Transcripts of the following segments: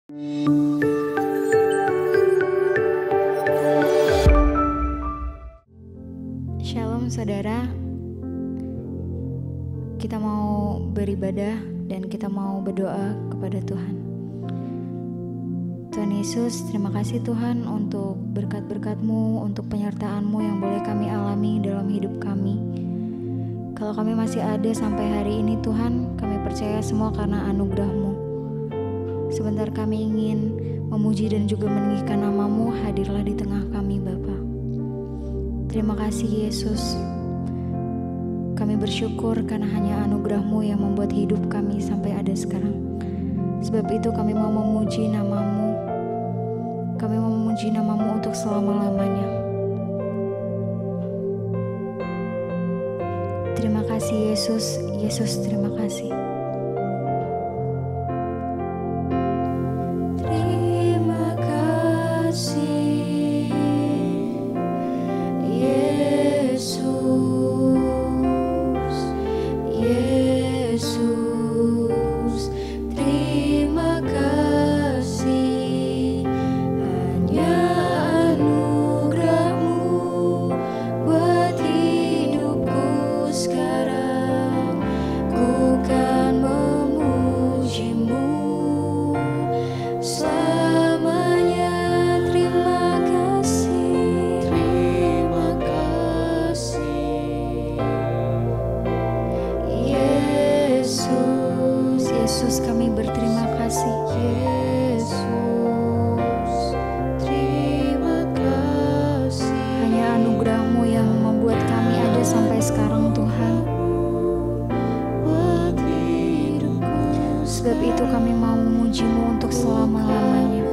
Shalom saudara, kita mau beribadah dan kita mau berdoa kepada Tuhan. Tuhan Yesus, terima kasih Tuhan untuk berkat-berkat-Mu, untuk penyertaan-Mu yang boleh kami alami dalam hidup kami. Kalau kami masih ada sampai hari ini Tuhan, kami percaya semua karena anugerah-Mu. Sebentar kami ingin memuji dan juga meninggikan nama-Mu, hadirlah di tengah kami Bapa. Terima kasih Yesus. Kami bersyukur karena hanya anugerah-Mu yang membuat hidup kami sampai ada sekarang. Sebab itu kami mau memuji nama-Mu. Kami mau memuji nama-Mu untuk selama-lamanya. Terima kasih Yesus. Yesus, terima kasih. Yesus, kami berterima kasih. Yesus, terima kasih. Hanya anugerah-Mu yang membuat kami ada sampai sekarang Tuhan. Sebab itu kami mau memuji-Mu untuk selama-lamanya.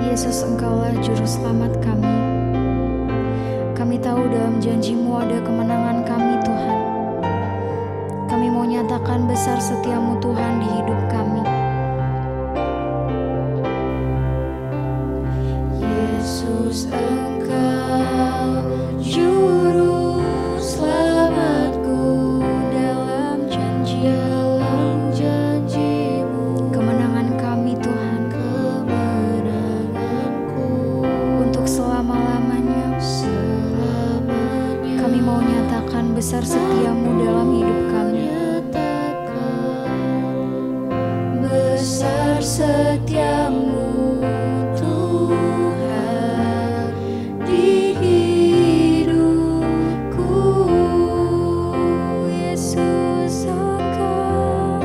Yesus, Engkaulah Juru Selamat kami. Kami tahu dalam janji-Mu ada kemenangan kami Tuhan. Kami mau nyatakan besar setia-Mu Tuhan di hidup kami. Yesus, Engkau Juru Selamatku dalam janji-Mu. Kemenangan kami Tuhan. Selama-lamanya kami mau nyatakan besar setia-Mu dalam hidup kami. Besar setia-Mu Tuhan di hidupku. Yesus, Engkau.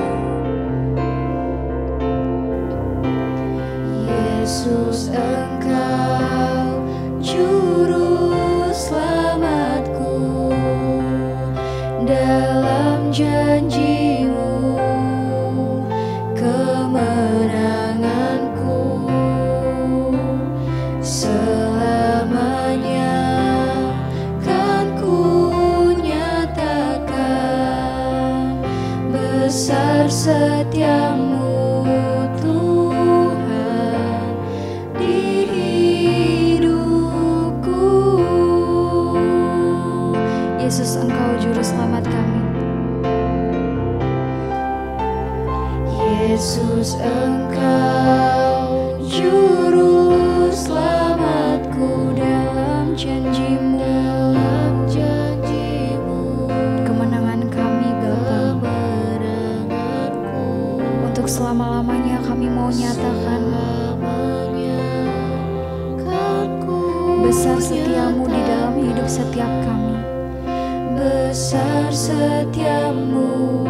Yesus, Engkau Juru Selamatku dalam janji-Mu, kemenanganku selamanya kan ku nyatakan besar setia-Mu Tuhan di Yesus, Engkau Juru Selamat kami. Yesus, Engkau Juru Selamatku dalam janji-Mu, kemenangan kami Bapa. Untuk selama-lamanya kami mau nyatakan besar setia-Mu di dalam hidup setiap kami. Besar setia-Mu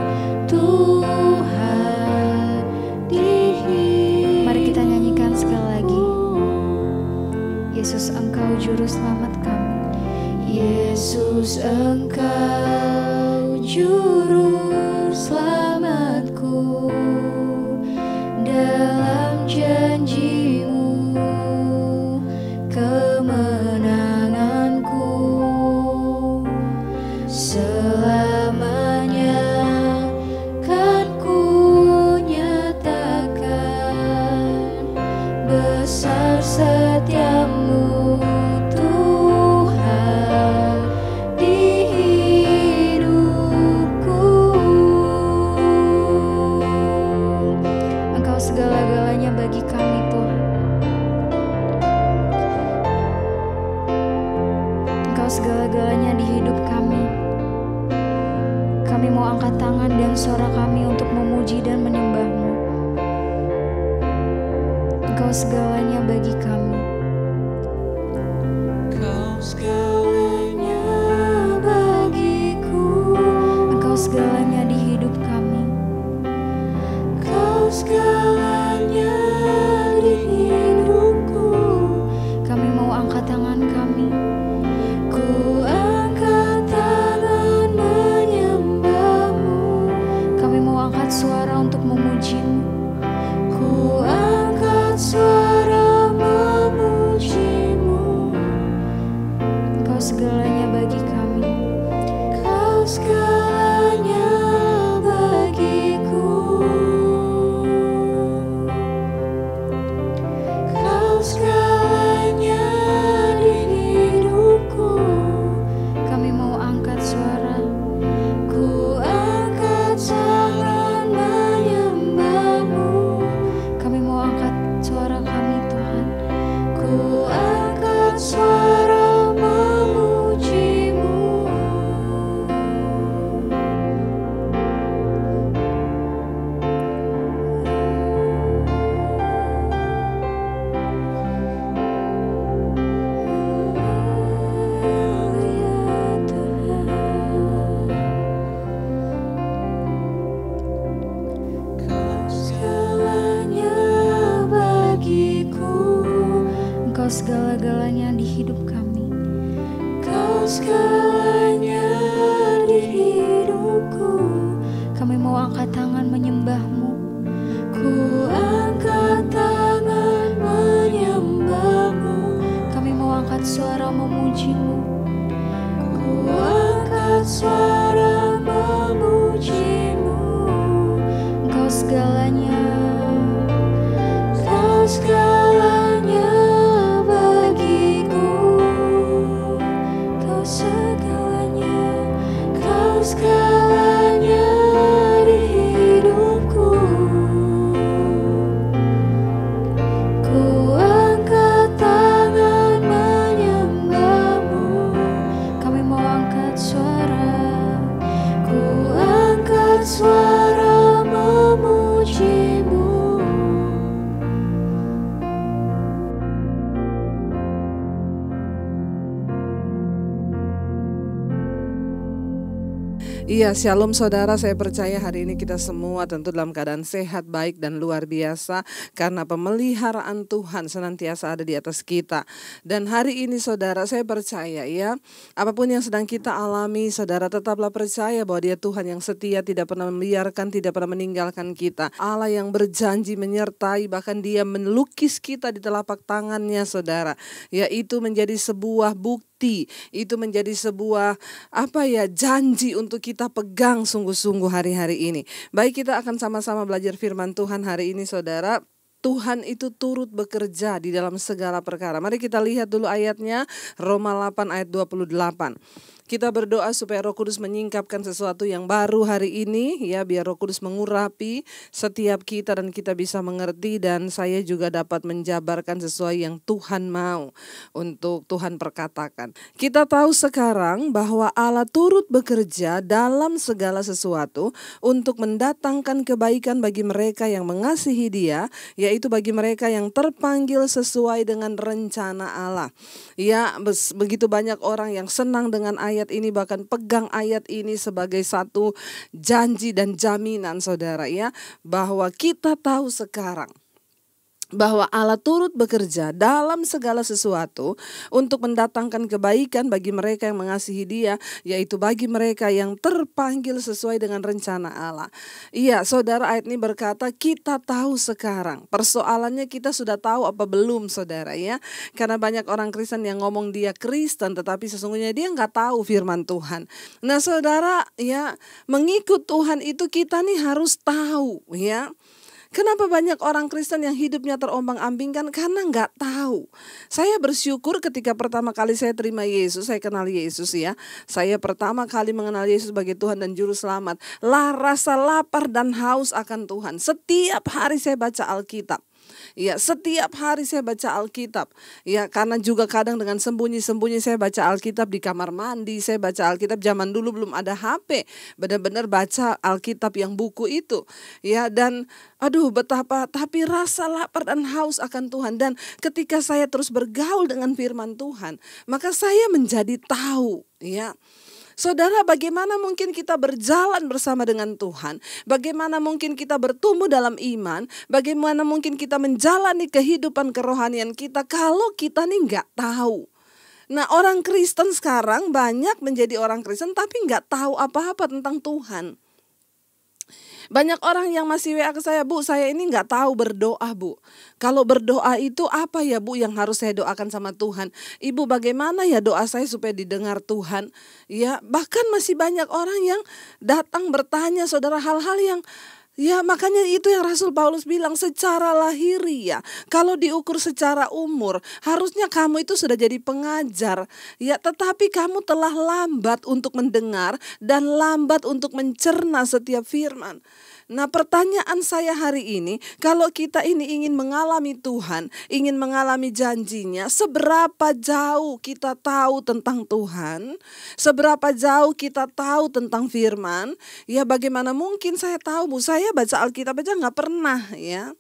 Tuhan di hidup. Mari kita nyanyikan Juru Selamat kami. Yesus, Engkau Juru Selamatku, dalam janji-Mu kemenanganku selamanya kan ku nyatakan besar setiamu Tuhan di hidupku. Engkau segala-galanya bagi kami Tuhan. Engkau segala-galanya di hidup kami. Kami mau angkat tangan dan suara kami untuk memuji dan menyembah-Mu. Engkau segalanya bagi kami. Kau segalanya bagiku, Engkau segalanya di hidup kami. Kau segalanya di hidupku. Kami mau angkat tangan kami. Ku angkat tangan menyembah-Mu. Kami mau angkat suara untuk memuji-Mu. Ku angkat suara memuji-Mu. Engkau segalanya bagi kami. Kau segalanya bagiku. Kau segalanya di hidupku. Kami mau angkat suara. Ku angkat tangan menyembah-Mu. Kami mau angkat suara kami Tuhan. Ku angkat suara memuji-Mu. Kau segalanya bagiku. Engkau segala-galanya di hidup kami. Kau segalanya di hidupku. Kami mau angkat tangan menyembah-Mu. Ku angkat tangan menyembah-Mu. Kami mau angkat suara memuji-Mu. Ku angkat suara memuji-Mu. Engkau segalanya. Kau segalanya bagiku. Kau segalanya. Kau segalanya di hidupku. Ku angkat tangan menyembah-Mu. Kami mau angkat suara. Ku angkat suara memuji-Mu. Iya, shalom saudara, saya percaya hari ini kita semua tentu dalam keadaan sehat, baik dan luar biasa karena pemeliharaan Tuhan senantiasa ada di atas kita. Dan hari ini saudara, saya percaya ya, apapun yang sedang kita alami, saudara tetaplah percaya bahwa Dia Tuhan yang setia, tidak pernah membiarkan, tidak pernah meninggalkan kita. Allah yang berjanji menyertai, bahkan Dia melukis kita di telapak tangannya saudara. Yaitu menjadi sebuah bukti, itu menjadi sebuah janji untuk kita pegang sungguh-sungguh hari-hari ini. Baik, kita akan sama-sama belajar firman Tuhan hari ini saudara. Tuhan itu turut bekerja di dalam segala perkara. Mari kita lihat dulu ayatnya, Roma 8 ayat 28. Kita berdoa supaya Roh Kudus menyingkapkan sesuatu yang baru hari ini, ya, biar Roh Kudus mengurapi setiap kita dan kita bisa mengerti, dan saya juga dapat menjabarkan sesuai yang Tuhan mau untuk Tuhan perkatakan. Kita tahu sekarang bahwa Allah turut bekerja dalam segala sesuatu untuk mendatangkan kebaikan bagi mereka yang mengasihi Dia, yaitu bagi mereka yang terpanggil sesuai dengan rencana Allah. Ya, begitu banyak orang yang senang dengan ayat ini, bahkan pegang ayat ini sebagai satu janji dan jaminan saudara, ya, bahwa kita tahu sekarang bahwa Allah turut bekerja dalam segala sesuatu untuk mendatangkan kebaikan bagi mereka yang mengasihi Dia, yaitu bagi mereka yang terpanggil sesuai dengan rencana Allah. Iya, saudara, ayat ini berkata kita tahu sekarang. Persoalannya kita sudah tahu apa belum, saudara, ya? Karena banyak orang Kristen yang ngomong dia Kristen, tetapi sesungguhnya dia nggak tahu firman Tuhan. Nah, saudara, ya, mengikut Tuhan itu kita nih harus tahu, ya. Kenapa banyak orang Kristen yang hidupnya terombang-ambingkan? Karena nggak tahu. Saya bersyukur ketika pertama kali saya terima Yesus, saya kenal Yesus, ya. Saya pertama kali mengenal Yesus sebagai Tuhan dan Juru Selamat. Rasa lapar dan haus akan Tuhan. Setiap hari saya baca Alkitab. Ya, setiap hari saya baca Alkitab. Ya, karena juga kadang dengan sembunyi-sembunyi saya baca Alkitab di kamar mandi, saya baca Alkitab zaman dulu belum ada HP. Benar-benar baca Alkitab yang buku itu. Ya, dan aduh betapa, tapi rasa lapar dan haus akan Tuhan. Dan ketika saya terus bergaul dengan firman Tuhan, maka saya menjadi tahu, ya. Saudara, bagaimana mungkin kita berjalan bersama dengan Tuhan? Bagaimana mungkin kita bertumbuh dalam iman? Bagaimana mungkin kita menjalani kehidupan kerohanian kita kalau kita nih nggak tahu? Nah, orang Kristen sekarang banyak menjadi orang Kristen tapi nggak tahu apa-apa tentang Tuhan. Banyak orang yang masih WA ke saya, Bu, saya ini nggak tahu berdoa, Bu. Kalau berdoa itu apa ya, Bu, yang harus saya doakan sama Tuhan? Ibu, bagaimana ya doa saya supaya didengar Tuhan? Ya, bahkan masih banyak orang yang datang bertanya, saudara, hal-hal yang, ya, makanya itu yang Rasul Paulus bilang, secara lahiriah, kalau diukur secara umur, harusnya kamu itu sudah jadi pengajar. Ya, tetapi kamu telah lambat untuk mendengar dan lambat untuk mencerna setiap firman. Nah, pertanyaan saya hari ini, kalau kita ini ingin mengalami Tuhan, ingin mengalami janjinya, seberapa jauh kita tahu tentang Tuhan, seberapa jauh kita tahu tentang firman, ya bagaimana mungkin saya tahu, Bu, saya baca Alkitab aja nggak pernah, ya.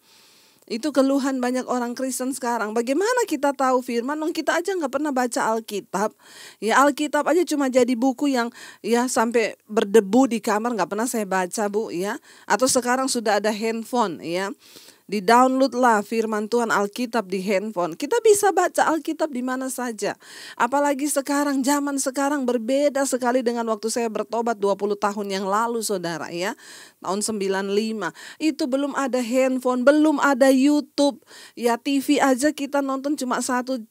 Itu keluhan banyak orang Kristen sekarang. Bagaimana kita tahu firman? Kita aja nggak pernah baca Alkitab. Ya, Alkitab aja cuma jadi buku yang ya sampai berdebu di kamar, nggak pernah saya baca, Bu, ya. Atau sekarang sudah ada handphone, ya. Di-download lah firman Tuhan Alkitab di handphone. Kita bisa baca Alkitab di mana saja. Apalagi sekarang, zaman sekarang berbeda sekali dengan waktu saya bertobat 20 tahun yang lalu, saudara, ya. Tahun 95. Itu belum ada handphone, belum ada YouTube. Ya, TV aja kita nonton cuma satu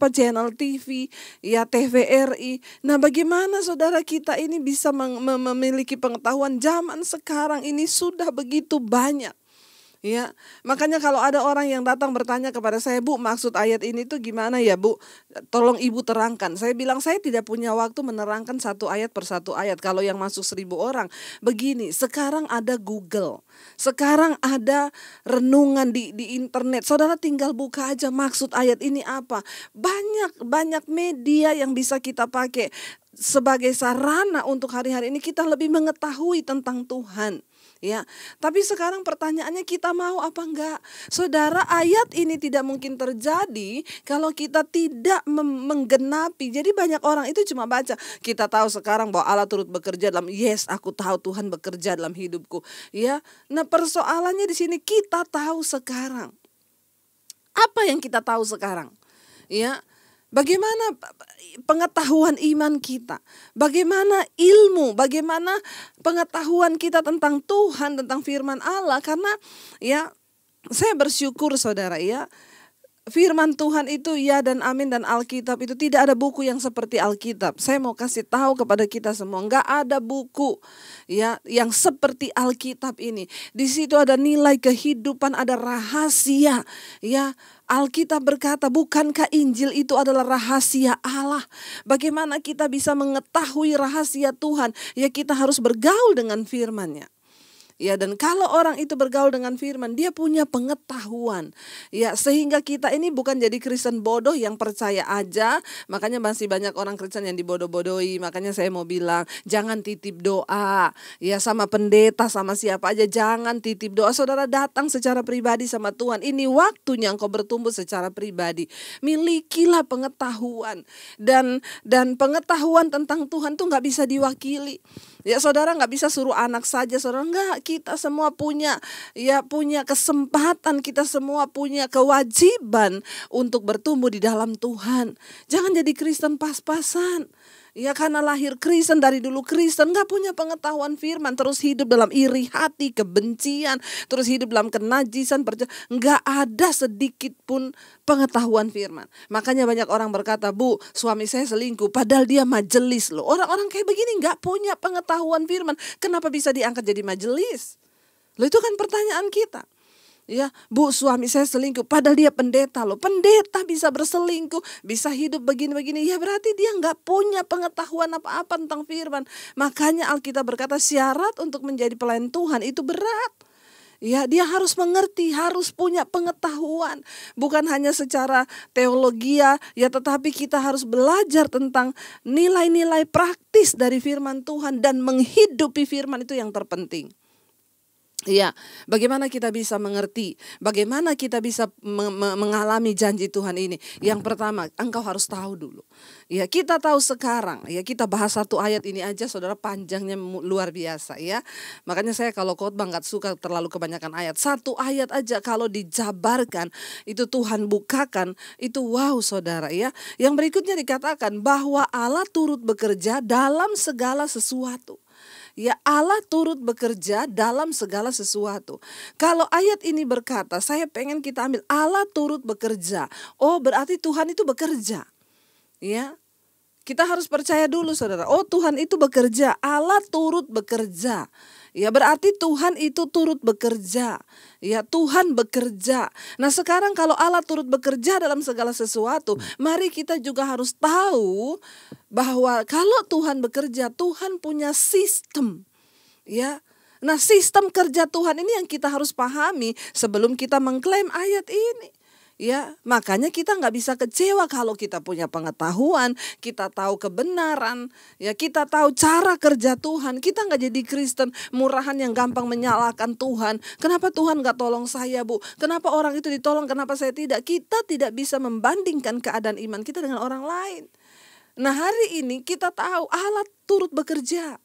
channel TV, ya, TVRI. Nah, bagaimana saudara kita ini bisa memiliki pengetahuan zaman sekarang ini sudah begitu banyak. Ya, makanya kalau ada orang yang datang bertanya kepada saya, Bu, maksud ayat ini tuh gimana ya, Bu? Tolong Ibu terangkan. Saya bilang saya tidak punya waktu menerangkan satu ayat per satu ayat. Kalau yang masuk 1000 orang, begini, sekarang ada Google, sekarang ada renungan di internet. Saudara tinggal buka aja maksud ayat ini apa. Banyak media yang bisa kita pakai sebagai sarana untuk hari-hari ini kita lebih mengetahui tentang Tuhan. Ya, tapi sekarang pertanyaannya kita mau apa enggak? Saudara, ayat ini tidak mungkin terjadi kalau kita tidak menggenapi. Jadi banyak orang itu cuma baca. Kita tahu sekarang bahwa Allah turut bekerja dalam, yes, aku tahu Tuhan bekerja dalam hidupku. Ya, nah persoalannya di sini kita tahu sekarang. Apa yang kita tahu sekarang? Ya. Bagaimana pengetahuan iman kita? Bagaimana ilmu? Bagaimana pengetahuan kita tentang Tuhan, tentang firman Allah? Karena ya, saya bersyukur, saudara, ya. Firman Tuhan itu ya dan amin, dan Alkitab itu tidak ada buku yang seperti Alkitab. Saya mau kasih tahu kepada kita semua, enggak ada buku ya yang seperti Alkitab ini. Di situ ada nilai kehidupan, ada rahasia. Ya, Alkitab berkata, bukankah Injil itu adalah rahasia Allah? Bagaimana kita bisa mengetahui rahasia Tuhan? Ya, kita harus bergaul dengan firman-Nya. Ya, dan kalau orang itu bergaul dengan firman, dia punya pengetahuan. Ya, sehingga kita ini bukan jadi Kristen bodoh yang percaya aja. Makanya masih banyak orang Kristen yang dibodoh-bodohi. Makanya saya mau bilang, jangan titip doa. Ya, sama pendeta, sama siapa aja, jangan titip doa. Saudara datang secara pribadi sama Tuhan. Ini waktunya engkau bertumbuh secara pribadi. Milikilah pengetahuan. Dan pengetahuan tentang Tuhan tuh gak bisa diwakili. Ya saudara nggak bisa suruh anak saja, saudara nggak. Kita semua punya kesempatan, kita semua punya kewajiban untuk bertumbuh di dalam Tuhan. Jangan jadi Kristen pas-pasan. Ya karena lahir Kristen, dari dulu Kristen, gak punya pengetahuan firman, terus hidup dalam iri hati, kebencian, terus hidup dalam kenajisan, gak ada sedikit pun pengetahuan firman. Makanya banyak orang berkata, Bu, suami saya selingkuh, padahal dia majelis loh. Orang-orang kayak begini gak punya pengetahuan firman, kenapa bisa diangkat jadi majelis? Loh itu kan pertanyaan kita. Ya, Bu, suami saya selingkuh, padahal dia pendeta loh. Pendeta bisa berselingkuh, bisa hidup begini-begini. Ya berarti dia nggak punya pengetahuan apa-apa tentang firman. Makanya Alkitab berkata syarat untuk menjadi pelayan Tuhan itu berat. Ya, dia harus mengerti, harus punya pengetahuan. Bukan hanya secara teologi ya, tetapi kita harus belajar tentang nilai-nilai praktis dari firman Tuhan dan menghidupi firman itu yang terpenting. Ya, bagaimana kita bisa mengerti, bagaimana kita bisa mengalami janji Tuhan ini? Yang pertama, engkau harus tahu dulu. Ya, kita tahu sekarang, ya kita bahas satu ayat ini aja, saudara, panjangnya luar biasa ya. Makanya saya kalau khotbah nggak suka terlalu kebanyakan ayat. Satu ayat aja kalau dijabarkan, itu Tuhan bukakan, itu wow saudara ya. Yang berikutnya dikatakan bahwa Allah turut bekerja dalam segala sesuatu. Ya, Allah turut bekerja dalam segala sesuatu. Kalau ayat ini berkata, saya pengen kita ambil Allah turut bekerja. Oh, berarti Tuhan itu bekerja. Ya. Kita harus percaya dulu saudara. Oh, Tuhan itu bekerja, Allah turut bekerja. Ya, berarti Tuhan itu turut bekerja. Ya, Tuhan bekerja. Nah, sekarang kalau Allah turut bekerja dalam segala sesuatu, mari kita juga harus tahu bahwa kalau Tuhan bekerja, Tuhan punya sistem. Ya. Nah, sistem kerja Tuhan ini yang kita harus pahami sebelum kita mengklaim ayat ini. Ya, makanya kita nggak bisa kecewa kalau kita punya pengetahuan, kita tahu kebenaran, ya kita tahu cara kerja Tuhan. Kita nggak jadi Kristen murahan yang gampang menyalahkan Tuhan. Kenapa Tuhan nggak tolong saya, Bu? Kenapa orang itu ditolong, kenapa saya tidak? Kita tidak bisa membandingkan keadaan iman kita dengan orang lain. Nah, hari ini kita tahu Allah turut bekerja.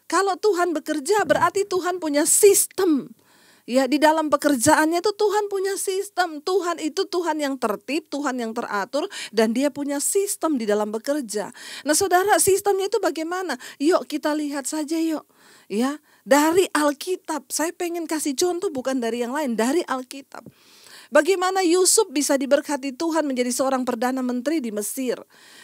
Kalau Tuhan bekerja berarti Tuhan punya sistem. Ya, di dalam pekerjaannya itu Tuhan punya sistem. Tuhan itu Tuhan yang tertib, Tuhan yang teratur, dan dia punya sistem di dalam bekerja. Nah saudara, sistemnya itu bagaimana? Yuk kita lihat saja yuk. Ya, dari Alkitab. Saya pengen kasih contoh bukan dari yang lain, dari Alkitab. Bagaimana Yusuf bisa diberkati Tuhan menjadi seorang perdana menteri di Mesir?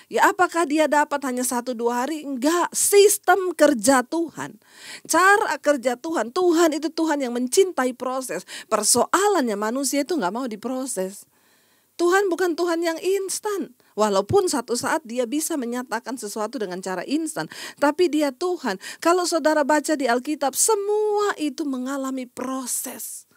Ya, apakah dia dapat hanya 1-2 hari? Enggak, sistem kerja Tuhan. Cara kerja Tuhan. Tuhan itu Tuhan yang mencintai proses. Persoalannya manusia itu enggak mau diproses. Tuhan bukan Tuhan yang instan. Walaupun satu saat dia bisa menyatakan sesuatu dengan cara instan. Tapi dia Tuhan. Kalau saudara baca di Alkitab, semua itu mengalami proses.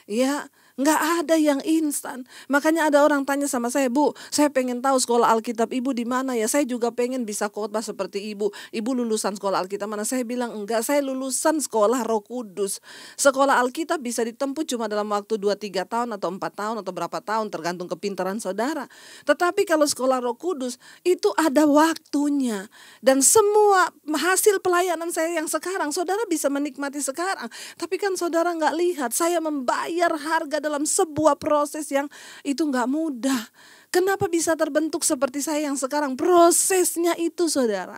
Ya, nggak ada yang instan. Makanya ada orang tanya sama saya, Bu, saya pengen tahu sekolah Alkitab Ibu di mana ya? Saya juga pengen bisa khotbah seperti Ibu. Ibu lulusan sekolah Alkitab mana? Saya bilang enggak, saya lulusan sekolah Roh Kudus. Sekolah Alkitab bisa ditempuh cuma dalam waktu 2-3 tahun atau 4 tahun atau berapa tahun tergantung kepintaran saudara. Tetapi kalau sekolah Roh Kudus itu ada waktunya. Dan semua hasil pelayanan saya yang sekarang saudara bisa menikmati sekarang. Tapi kan saudara nggak lihat saya membayar harga dalam sebuah proses yang itu nggak mudah. Kenapa bisa terbentuk seperti saya yang sekarang? Prosesnya itu saudara.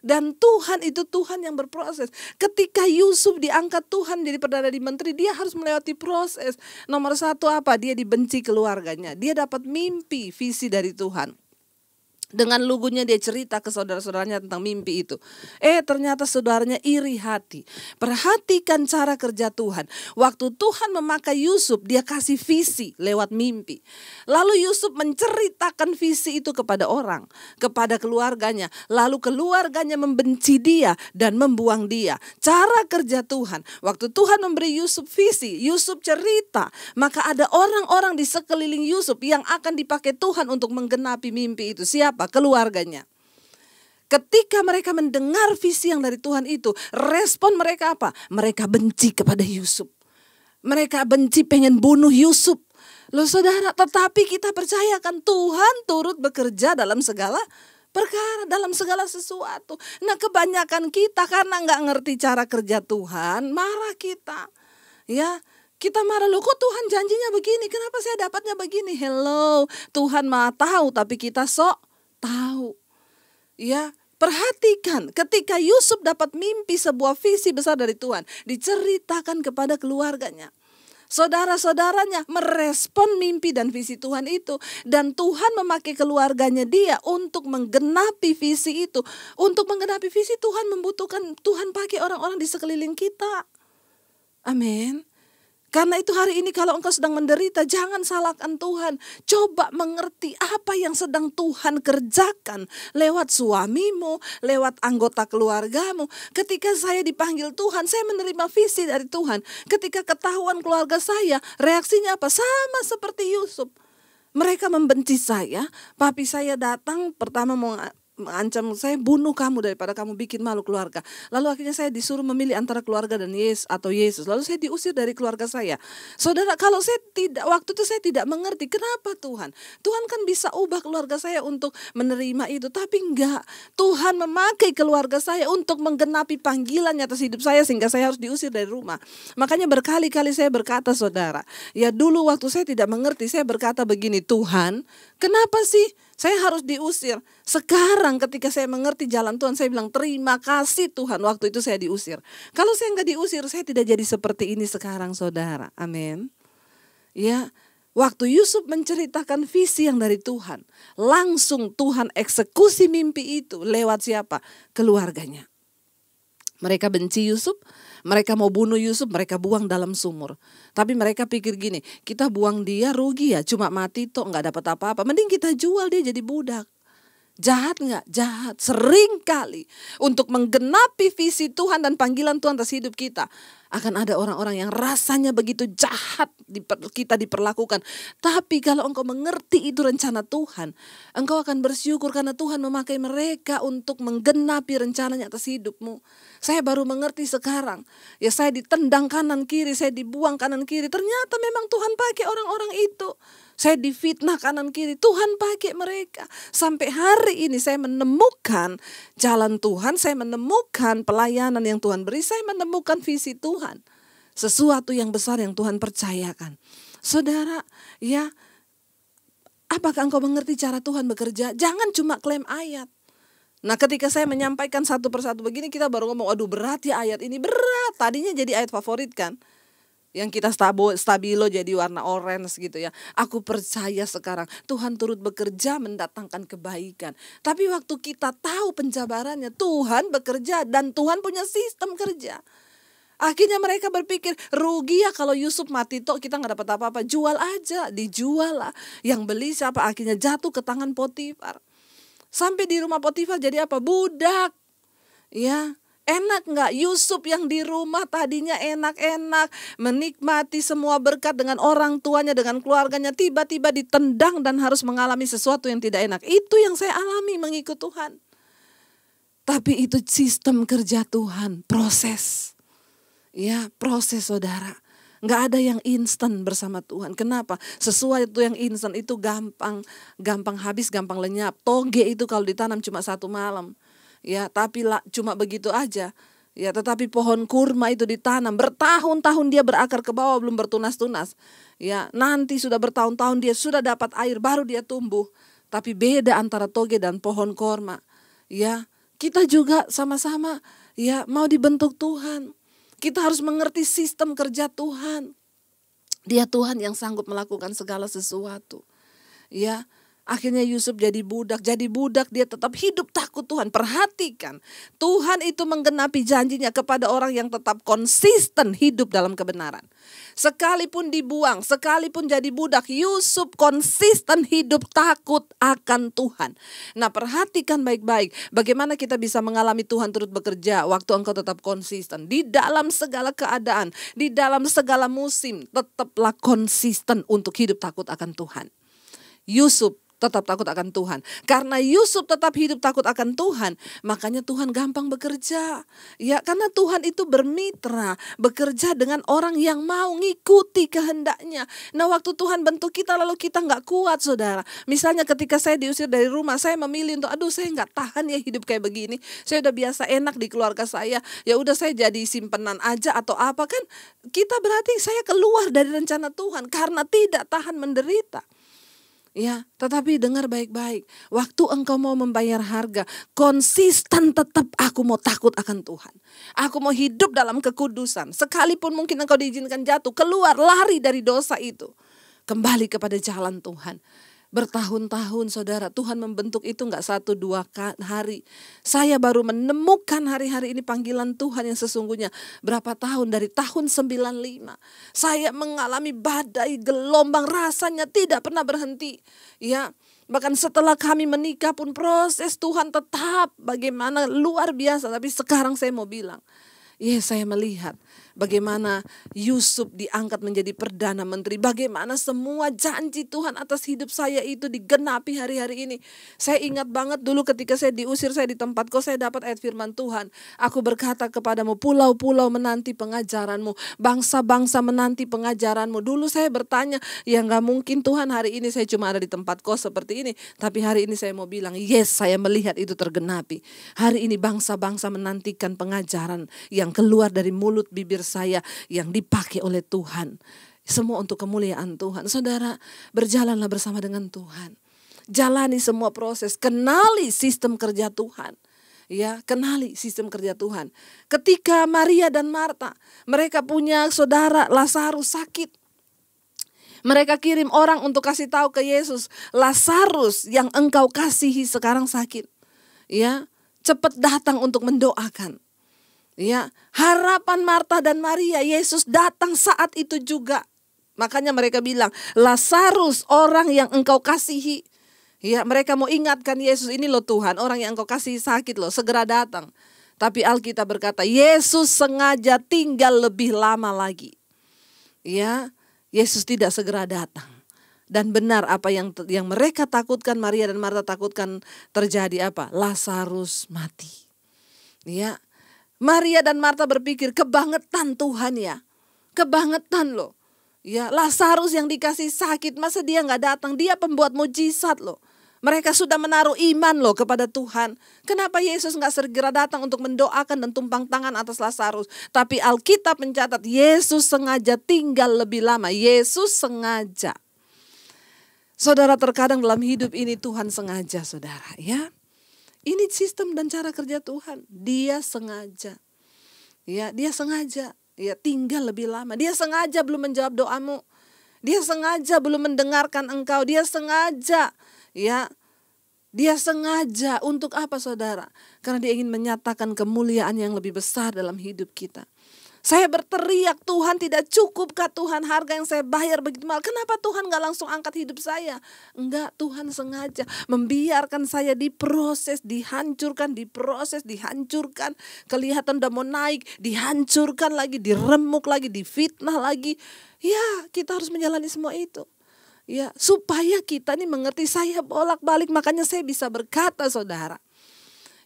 Dan Tuhan itu Tuhan yang berproses. Ketika Yusuf diangkat Tuhan jadi perdana menteri, dia harus melewati proses. Nomor 1 apa? Dia dibenci keluarganya. Dia dapat mimpi, visi dari Tuhan. Dengan lugunya dia cerita ke saudara-saudaranya tentang mimpi itu. Ternyata saudaranya iri hati. Perhatikan cara kerja Tuhan. Waktu Tuhan memakai Yusuf, dia kasih visi lewat mimpi. Lalu Yusuf menceritakan visi itu kepada orang, kepada keluarganya. Lalu keluarganya membenci dia dan membuang dia. Cara kerja Tuhan. Waktu Tuhan memberi Yusuf visi, Yusuf cerita. Maka ada orang-orang di sekeliling Yusuf yang akan dipakai Tuhan untuk menggenapi mimpi itu. Siapa? Keluarganya. Ketika mereka mendengar visi yang dari Tuhan itu, respon mereka apa? Mereka benci kepada Yusuf. Mereka benci, pengen bunuh Yusuf. Loh saudara, tetapi kita percayakan Tuhan turut bekerja dalam segala perkara, dalam segala sesuatu. Nah kebanyakan kita karena nggak ngerti cara kerja Tuhan, marah kita. Ya, kita marah, loh kok Tuhan janjinya begini, kenapa saya dapatnya begini? Hello, Tuhan Maha tahu tapi kita sok tahu. Ya, perhatikan ketika Yusuf dapat mimpi sebuah visi besar dari Tuhan, diceritakan kepada keluarganya. Saudara-saudaranya merespon mimpi dan visi Tuhan itu. Dan Tuhan memakai keluarganya dia untuk menggenapi visi itu. Untuk menggenapi visi Tuhan membutuhkan, Tuhan pakai orang-orang di sekeliling kita. Amin. Karena itu hari ini kalau engkau sedang menderita, jangan salahkan Tuhan. Coba mengerti apa yang sedang Tuhan kerjakan lewat suamimu, lewat anggota keluargamu. Ketika saya dipanggil Tuhan, saya menerima visi dari Tuhan. Ketika ketahuan keluarga saya, reaksinya apa? Sama seperti Yusuf. Mereka membenci saya, papi saya datang pertama mau mengancam saya, bunuh kamu daripada kamu bikin malu keluarga. Lalu akhirnya saya disuruh memilih antara keluarga dan Yesus. Lalu saya diusir dari keluarga saya. Saudara, kalau saya tidak, waktu itu saya tidak mengerti kenapa Tuhan kan bisa ubah keluarga saya untuk menerima itu, tapi enggak. Tuhan memakai keluarga saya untuk menggenapi panggilannya atas hidup saya sehingga saya harus diusir dari rumah. Makanya berkali-kali saya berkata, saudara, ya dulu waktu saya tidak mengerti, saya berkata begini, Tuhan, kenapa sih saya harus diusir? Sekarang ketika saya mengerti jalan Tuhan, saya bilang terima kasih Tuhan waktu itu saya diusir. Kalau saya nggak diusir, saya tidak jadi seperti ini sekarang, saudara. Amin. Ya, waktu Yusuf menceritakan visi yang dari Tuhan, langsung Tuhan eksekusi mimpi itu lewat siapa? Keluarganya. Mereka benci Yusuf, mereka mau bunuh Yusuf, mereka buang dalam sumur. Tapi mereka pikir gini, kita buang dia rugi ya, cuma mati toh nggak dapat apa-apa. Mending kita jual dia jadi budak. Jahat nggak? Jahat. Sering kali untuk menggenapi visi Tuhan dan panggilan Tuhan atas hidup kita, akan ada orang-orang yang rasanya begitu jahat kita diperlakukan. Tapi kalau engkau mengerti itu rencana Tuhan, engkau akan bersyukur karena Tuhan memakai mereka untuk menggenapi rencananya atas hidupmu. Saya baru mengerti sekarang. Ya, saya ditendang kanan kiri, saya dibuang kanan kiri. Ternyata memang Tuhan pakai orang-orang itu. Saya difitnah kanan kiri, Tuhan pakai mereka. Sampai hari ini saya menemukan jalan Tuhan, saya menemukan pelayanan yang Tuhan beri, saya menemukan visi Tuhan. Sesuatu yang besar yang Tuhan percayakan. Saudara, ya, apakah engkau mengerti cara Tuhan bekerja? Jangan cuma klaim ayat. Nah, ketika saya menyampaikan satu persatu begini, kita baru ngomong, aduh berat ya ayat ini, berat. Tadinya jadi ayat favorit kan. Yang kita stabilo jadi warna orange gitu ya. Aku percaya sekarang Tuhan turut bekerja mendatangkan kebaikan. Tapi waktu kita tahu penjabarannya, Tuhan bekerja dan Tuhan punya sistem kerja. Akhirnya mereka berpikir, rugi ya kalau Yusuf mati toh kita gak dapat apa-apa. Jual aja, dijual lah. Yang beli siapa? Akhirnya jatuh ke tangan Potifar. Sampai di rumah Potifar jadi apa? Budak. Ya. Enak gak Yusuf yang di rumah tadinya enak-enak, menikmati semua berkat dengan orang tuanya, dengan keluarganya, tiba-tiba ditendang dan harus mengalami sesuatu yang tidak enak. Itu yang saya alami mengikut Tuhan. Tapi itu sistem kerja Tuhan, proses. Ya, proses, saudara. Gak ada yang instan bersama Tuhan. Kenapa? Sesuatu yang instan itu gampang habis, gampang lenyap. Toge itu kalau ditanam cuma 1 malam. Ya, tapi cuma begitu aja. Ya, tetapi pohon kurma itu ditanam bertahun-tahun, dia berakar ke bawah belum bertunas-tunas. Ya, nanti sudah bertahun-tahun dia sudah dapat air baru dia tumbuh. Tapi beda antara toge dan pohon kurma. Ya, kita juga sama-sama ya mau dibentuk Tuhan. Kita harus mengerti sistem kerja Tuhan. Dia Tuhan yang sanggup melakukan segala sesuatu. Ya. Akhirnya Yusuf jadi budak dia tetap hidup takut Tuhan. Perhatikan, Tuhan itu menggenapi janjinya kepada orang yang tetap konsisten hidup dalam kebenaran. Sekalipun dibuang, sekalipun jadi budak, Yusuf konsisten hidup takut akan Tuhan. Nah, perhatikan baik-baik bagaimana kita bisa mengalami Tuhan turut bekerja waktu engkau tetap konsisten. Di dalam segala keadaan, di dalam segala musim, tetaplah konsisten untuk hidup takut akan Tuhan. Yusuf tetap takut akan Tuhan. Karena Yusuf tetap hidup takut akan Tuhan, makanya Tuhan gampang bekerja. Ya, karena Tuhan itu bermitra, bekerja dengan orang yang mau ngikuti kehendaknya. Nah, waktu Tuhan bentuk kita lalu kita nggak kuat, saudara. Misalnya ketika saya diusir dari rumah, saya memilih untuk saya nggak tahan ya hidup kayak begini. Saya udah biasa enak di keluarga saya. Ya udah saya jadi simpenan aja atau apa kan? Kita berarti saya keluar dari rencana Tuhan karena tidak tahan menderita. Ya, tetapi dengar baik-baik. Waktu engkau mau membayar harga, konsisten tetap aku mau takut akan Tuhan. Aku mau hidup dalam kekudusan. Sekalipun mungkin engkau diizinkan jatuh, keluar, lari dari dosa itu. Kembali kepada jalan Tuhan. Bertahun-tahun saudara, Tuhan membentuk itu gak 1-2 hari. Saya baru menemukan hari-hari ini panggilan Tuhan yang sesungguhnya. Berapa tahun, dari tahun 95. Saya mengalami badai, gelombang, rasanya tidak pernah berhenti. Ya, bahkan setelah kami menikah pun proses Tuhan tetap bagaimana luar biasa. Tapi sekarang saya mau bilang, saya melihat bagaimana Yusuf diangkat menjadi Perdana Menteri. Bagaimana semua janji Tuhan atas hidup saya itu digenapi hari-hari ini. Saya ingat banget dulu ketika saya diusir, saya di tempatku, saya dapat ayat firman Tuhan. Aku berkata kepadamu, pulau-pulau menanti pengajaranmu, bangsa-bangsa menanti pengajaranmu. Dulu saya bertanya, ya gak mungkin Tuhan hari ini saya cuma ada di tempat kos seperti ini. Tapi hari ini saya mau bilang, yes, saya melihat itu tergenapi. Hari ini bangsa-bangsa menantikan pengajaran yang keluar dari mulut bibir saya yang dipakai oleh Tuhan. Semua untuk kemuliaan Tuhan. Saudara, berjalanlah bersama dengan Tuhan. Jalani semua proses, kenali sistem kerja Tuhan. Ya, kenali sistem kerja Tuhan. Ketika Maria dan Marta, mereka punya saudara Lazarus sakit. Mereka kirim orang untuk kasih tahu ke Yesus, Lazarus yang engkau kasihi sekarang sakit. Ya, cepat datang untuk mendoakan. Ya, harapan Marta dan Maria, Yesus datang saat itu juga. Makanya mereka bilang, Lazarus orang yang engkau kasihi. Ya, mereka mau ingatkan Yesus, ini loh Tuhan, orang yang engkau kasihi sakit loh, segera datang. Tapi Alkitab berkata, Yesus sengaja tinggal lebih lama lagi. Ya, Yesus tidak segera datang. Dan benar apa yang mereka takutkan, Maria dan Marta takutkan terjadi apa? Lazarus mati. Ya, Maria dan Marta berpikir, kebangetan Tuhan ya. Kebangetan loh. Ya, Lazarus yang dikasih sakit, masa dia gak datang? Dia pembuat mujizat loh. Mereka sudah menaruh iman loh kepada Tuhan. Kenapa Yesus gak segera datang untuk mendoakan dan tumpang tangan atas Lazarus? Tapi Alkitab mencatat, Yesus sengaja tinggal lebih lama. Yesus sengaja. Saudara, terkadang dalam hidup ini Tuhan sengaja, saudara, ya. Ini sistem dan cara kerja Tuhan. Dia sengaja. Ya, dia sengaja. Ya, tinggal lebih lama. Dia sengaja belum menjawab doamu. Dia sengaja belum mendengarkan engkau. Dia sengaja. Ya. Dia sengaja untuk apa, saudara? Karena dia ingin menyatakan kemuliaan yang lebih besar dalam hidup kita. Saya berteriak, Tuhan tidak cukupkah Tuhan harga yang saya bayar begitu mahal? Kenapa Tuhan gak langsung angkat hidup saya? Enggak, Tuhan sengaja membiarkan saya diproses, dihancurkan, diproses, dihancurkan. Kelihatan udah mau naik, dihancurkan lagi, diremuk lagi, difitnah lagi. Ya, kita harus menjalani semua itu. Ya, supaya kita ini mengerti, saya bolak-balik, makanya saya bisa berkata, saudara.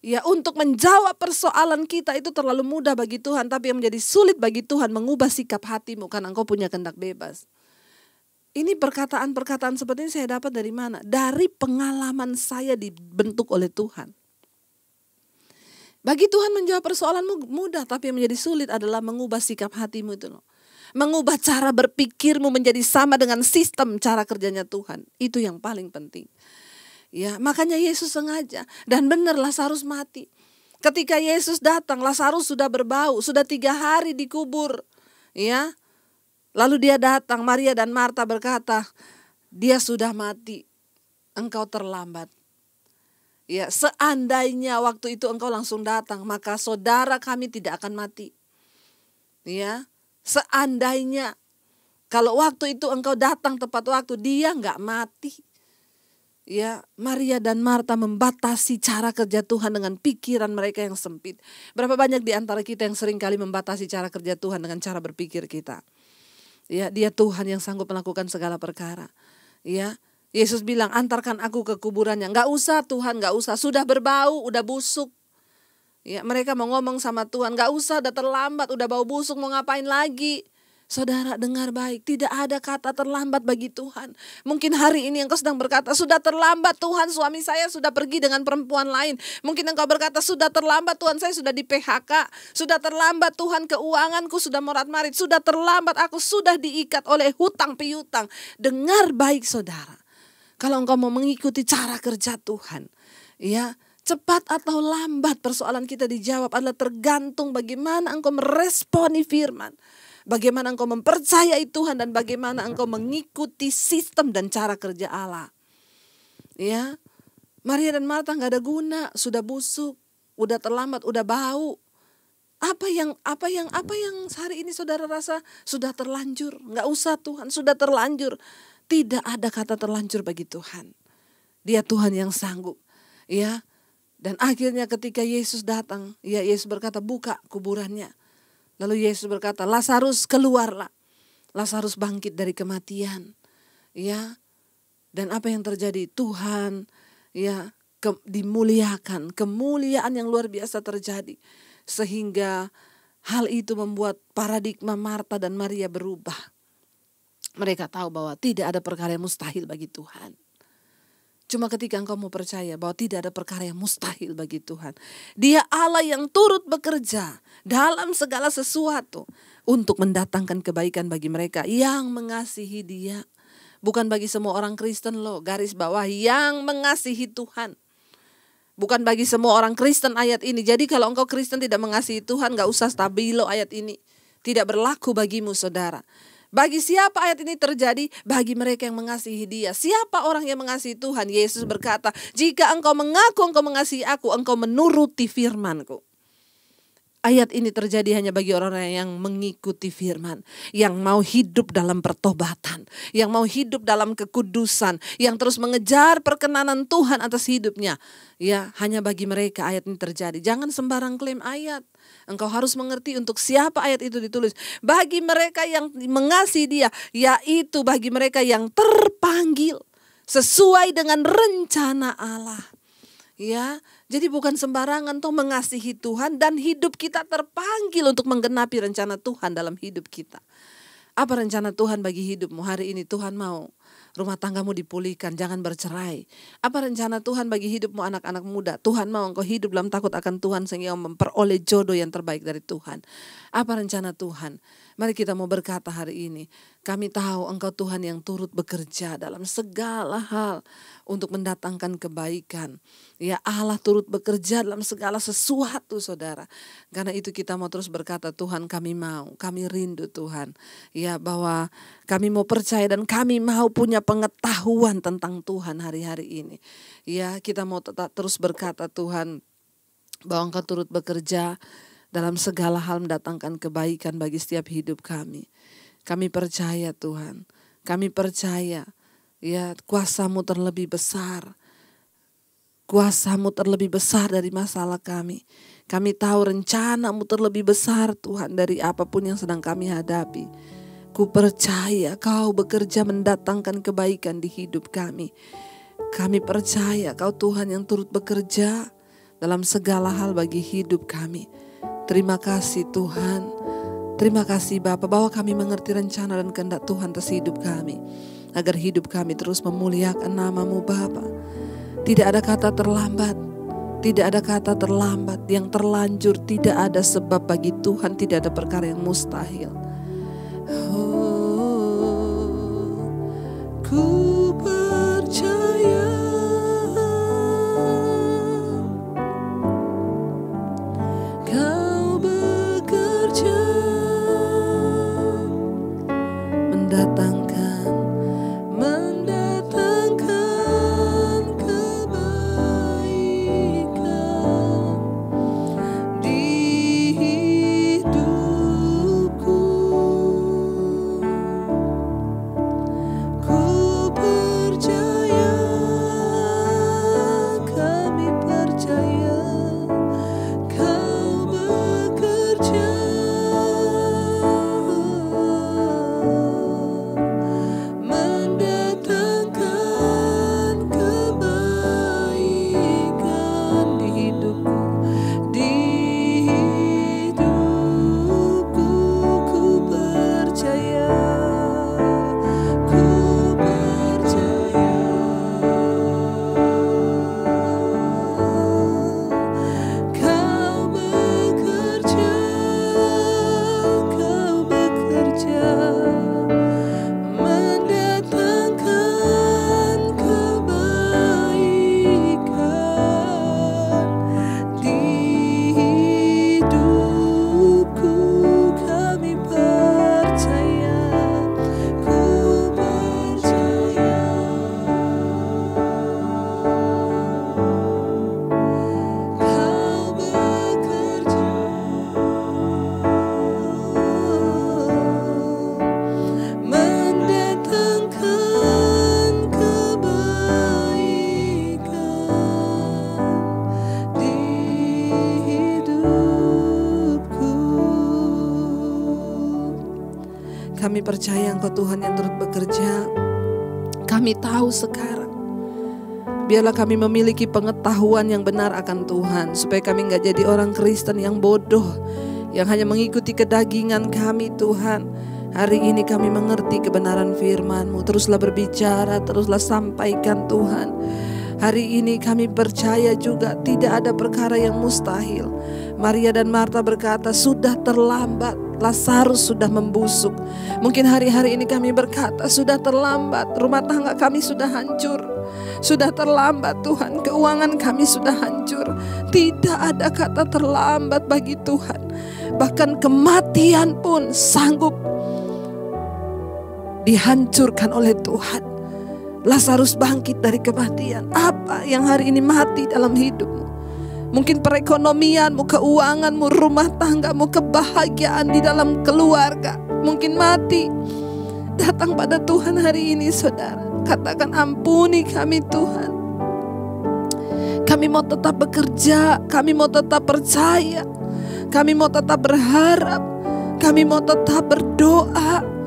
Ya, untuk menjawab persoalan kita itu terlalu mudah bagi Tuhan. Tapi yang menjadi sulit bagi Tuhan mengubah sikap hatimu karena engkau punya kehendak bebas. Ini perkataan-perkataan seperti ini saya dapat dari mana? Dari pengalaman saya dibentuk oleh Tuhan. Bagi Tuhan menjawab persoalanmu mudah. Tapi yang menjadi sulit adalah mengubah sikap hatimu itu loh. Mengubah cara berpikirmu menjadi sama dengan sistem cara kerjanya Tuhan. Itu yang paling penting. Ya, makanya Yesus sengaja. Dan benar Lazarus mati. Ketika Yesus datang, Lazarus sudah berbau, sudah 3 hari dikubur. Ya. Lalu dia datang, Maria dan Marta berkata, dia sudah mati. Engkau terlambat. Ya, seandainya waktu itu engkau langsung datang, maka saudara kami tidak akan mati. Ya. Seandainya kalau waktu itu engkau datang tepat waktu, dia enggak mati. Ya, Maria dan Marta membatasi cara kerja Tuhan dengan pikiran mereka yang sempit. Berapa banyak di antara kita yang sering kali membatasi cara kerja Tuhan dengan cara berpikir kita. Ya, dia Tuhan yang sanggup melakukan segala perkara. Ya, Yesus bilang, antarkan aku ke kuburannya. Nggak usah Tuhan, nggak usah. Sudah berbau, udah busuk. Ya, mereka mau ngomong sama Tuhan, nggak usah, udah terlambat, udah bau busuk, mau ngapain lagi? Saudara dengar baik, tidak ada kata terlambat bagi Tuhan. Mungkin hari ini engkau sedang berkata, sudah terlambat Tuhan, suami saya sudah pergi dengan perempuan lain. Mungkin engkau berkata, sudah terlambat Tuhan, saya sudah di PHK. Sudah terlambat Tuhan, keuanganku sudah morat-marit. Sudah terlambat, aku sudah diikat oleh hutang piutang. Dengar baik saudara, kalau engkau mau mengikuti cara kerja Tuhan, ya, cepat atau lambat persoalan kita dijawab adalah tergantung bagaimana engkau meresponi firman. Bagaimana engkau mempercayai Tuhan dan bagaimana engkau mengikuti sistem dan cara kerja Allah. Ya, Maria dan Marta nggak ada guna, sudah busuk, udah terlambat, udah bau. Apa yang hari ini saudara rasa sudah terlanjur? Nggak usah Tuhan, sudah terlanjur. Tidak ada kata terlanjur bagi Tuhan. Dia Tuhan yang sanggup. Ya, dan akhirnya ketika Yesus datang, ya Yesus berkata, buka kuburannya. Lalu Yesus berkata, Lazarus keluarlah. Lazarus bangkit dari kematian. Ya. Dan apa yang terjadi? Tuhan ya dimuliakan. Kemuliaan yang luar biasa terjadi. Sehingga hal itu membuat paradigma Marta dan Maria berubah. Mereka tahu bahwa tidak ada perkara yang mustahil bagi Tuhan. Cuma ketika engkau mau percaya bahwa tidak ada perkara yang mustahil bagi Tuhan. Dia Allah yang turut bekerja dalam segala sesuatu untuk mendatangkan kebaikan bagi mereka yang mengasihi Dia. Bukan bagi semua orang Kristen loh, garis bawah, yang mengasihi Tuhan. Bukan bagi semua orang Kristen ayat ini. Jadi kalau engkau Kristen tidak mengasihi Tuhan, gak usah stabilo ayat ini. Tidak berlaku bagimu saudara. Bagi siapa ayat ini terjadi? Bagi mereka yang mengasihi Dia. Siapa orang yang mengasihi Tuhan? Yesus berkata, jika engkau mengaku engkau mengasihi aku, engkau menuruti firman-Ku. Ayat ini terjadi hanya bagi orang-orang yang mengikuti firman. Yang mau hidup dalam pertobatan. Yang mau hidup dalam kekudusan. Yang terus mengejar perkenanan Tuhan atas hidupnya. Ya, hanya bagi mereka ayat ini terjadi. Jangan sembarang klaim ayat. Engkau harus mengerti untuk siapa ayat itu ditulis. Bagi mereka yang mengasihi Dia, yaitu bagi mereka yang terpanggil sesuai dengan rencana Allah. Ya, jadi bukan sembarangan toh mengasihi Tuhan dan hidup kita terpanggil untuk menggenapi rencana Tuhan dalam hidup kita. Apa rencana Tuhan bagi hidupmu hari ini? Tuhan mau rumah tanggamu dipulihkan, jangan bercerai. Apa rencana Tuhan bagi hidupmu anak-anak muda? Tuhan mau engkau hidup dalam takut akan Tuhan sehingga memperoleh jodoh yang terbaik dari Tuhan. Apa rencana Tuhan? Mari kita mau berkata hari ini, kami tahu engkau Tuhan yang turut bekerja dalam segala hal untuk mendatangkan kebaikan. Ya, Allah turut bekerja dalam segala sesuatu saudara. Karena itu kita mau terus berkata, Tuhan kami mau, kami rindu Tuhan. Ya, bahwa kami mau percaya dan kami mau punya pengetahuan tentang Tuhan hari-hari ini. Ya, kita mau tetap terus berkata Tuhan bahwa engkau turut bekerja dalam segala hal mendatangkan kebaikan bagi setiap hidup kami. Kami percaya Tuhan, kami percaya ya kuasa-Mu terlebih besar. Kuasa-Mu terlebih besar dari masalah kami. Kami tahu rencana-Mu terlebih besar Tuhan dari apapun yang sedang kami hadapi. Ku percaya Kau bekerja mendatangkan kebaikan di hidup kami. Kami percaya Kau Tuhan yang turut bekerja dalam segala hal bagi hidup kami. Terima kasih Tuhan. Terima kasih Bapa bahwa kami mengerti rencana dan kehendak Tuhan atas hidup kami. Agar hidup kami terus memuliakan nama-Mu Bapa. Tidak ada kata terlambat. Tidak ada kata terlambat. Yang terlanjur tidak ada sebab bagi Tuhan. Tidak ada perkara yang mustahil. Ku percaya Kau bekerja mendatangkan kebaikan di hidupku. Ku percaya percaya Engkau Tuhan yang turut bekerja. Kami tahu sekarang, biarlah kami memiliki pengetahuan yang benar akan Tuhan, supaya kami gak jadi orang Kristen yang bodoh, yang hanya mengikuti kedagingan kami Tuhan. Hari ini kami mengerti kebenaran firman-Mu. Teruslah berbicara, teruslah sampaikan Tuhan. Hari ini kami percaya juga tidak ada perkara yang mustahil. Maria dan Marta berkata, sudah terlambat, Lazarus sudah membusuk. Mungkin hari-hari ini kami berkata, sudah terlambat, rumah tangga kami sudah hancur. Sudah terlambat Tuhan, keuangan kami sudah hancur. Tidak ada kata terlambat bagi Tuhan. Bahkan kematian pun sanggup dihancurkan oleh Tuhan. Lazarus bangkit dari kematian. Apa yang hari ini mati dalam hidupmu? Mungkin perekonomianmu, keuanganmu, rumah tanggamu, kebahagiaan di dalam keluarga mungkin mati. Datang pada Tuhan hari ini saudara. Katakan, ampuni kami Tuhan. Kami mau tetap bekerja, kami mau tetap percaya, kami mau tetap berharap, kami mau tetap berdoa.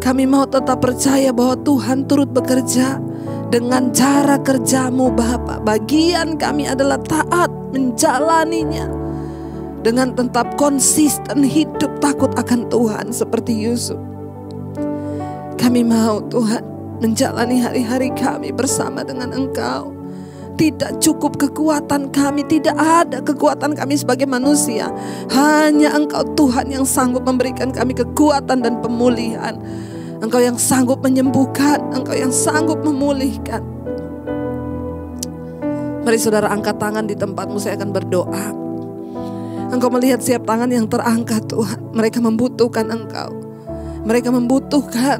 Kami mau tetap percaya bahwa Tuhan turut bekerja dengan cara kerja-Mu Bapa. Bagian kami adalah taat menjalaninya dengan tetap konsisten hidup takut akan Tuhan seperti Yusuf. Kami mau Tuhan menjalani hari-hari kami bersama dengan Engkau. Tidak cukup kekuatan kami, tidak ada kekuatan kami sebagai manusia. Hanya Engkau Tuhan yang sanggup memberikan kami kekuatan dan pemulihan. Engkau yang sanggup menyembuhkan, Engkau yang sanggup memulihkan. Mari saudara angkat tangan di tempatmu, saya akan berdoa. Engkau melihat setiap tangan yang terangkat Tuhan. Mereka membutuhkan Engkau. Mereka membutuhkan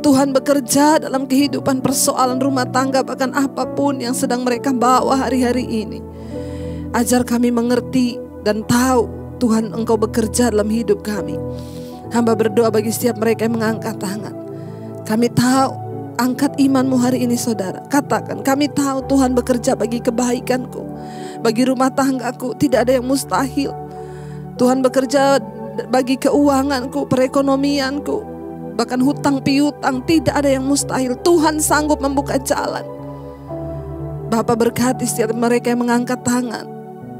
Tuhan bekerja dalam kehidupan, persoalan rumah tangga, bahkan apapun yang sedang mereka bawa hari-hari ini. Ajar kami mengerti dan tahu Tuhan Engkau bekerja dalam hidup kami. Hamba berdoa bagi setiap mereka yang mengangkat tangan. Kami tahu, angkat imanmu hari ini saudara. Katakan, kami tahu Tuhan bekerja bagi kebaikanku, bagi rumah tanggaku, tidak ada yang mustahil. Tuhan bekerja bagi keuanganku, perekonomianku, bahkan hutang piutang, tidak ada yang mustahil. Tuhan sanggup membuka jalan. Bapa berkati setiap mereka yang mengangkat tangan,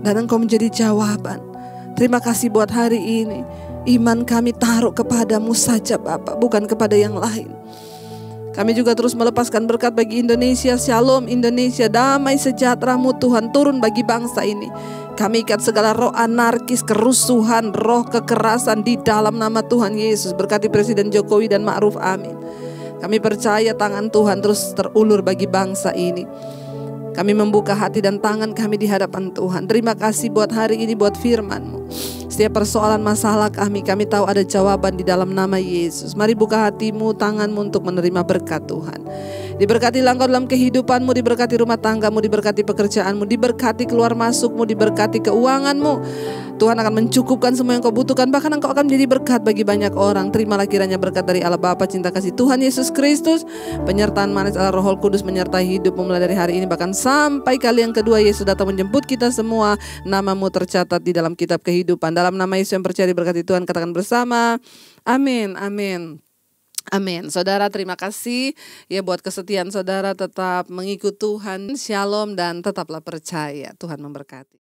dan Engkau menjadi jawaban. Terima kasih buat hari ini. Iman kami taruh kepadamu saja Bapa, bukan kepada yang lain. Kami juga terus melepaskan berkat bagi Indonesia. Shalom Indonesia, damai sejahtera-Mu Tuhan turun bagi bangsa ini. Kami ikat segala roh anarkis, kerusuhan, roh kekerasan di dalam nama Tuhan Yesus. Berkati Presiden Jokowi dan Ma'ruf, amin. Kami percaya tangan Tuhan terus terulur bagi bangsa ini. Kami membuka hati dan tangan kami di hadapan Tuhan. Terima kasih buat hari ini, buat firman-Mu. Setiap persoalan masalah kami tahu ada jawaban di dalam nama Yesus. Mari buka hatimu, tanganmu untuk menerima berkat Tuhan. Diberkatilah engkau dalam kehidupanmu, diberkati rumah tanggamu, diberkati pekerjaanmu, diberkati keluar masukmu, diberkati keuanganmu. Tuhan akan mencukupkan semua yang kau butuhkan, bahkan engkau akan menjadi berkat bagi banyak orang. Terimalah kiranya berkat dari Allah Bapa, cinta kasih Tuhan Yesus Kristus, penyertaan manis Allah Roh Kudus menyertai hidupmu mulai dari hari ini bahkan sampai kali yang kedua Yesus datang menjemput kita semua. Namamu tercatat di dalam kitab kehidupan. Dalam nama Yesus yang percaya diberkati Tuhan, katakan bersama, amin, amin. Amin. Saudara, terima kasih ya buat kesetiaan saudara tetap mengikut Tuhan. Shalom dan tetaplah percaya. Tuhan memberkati.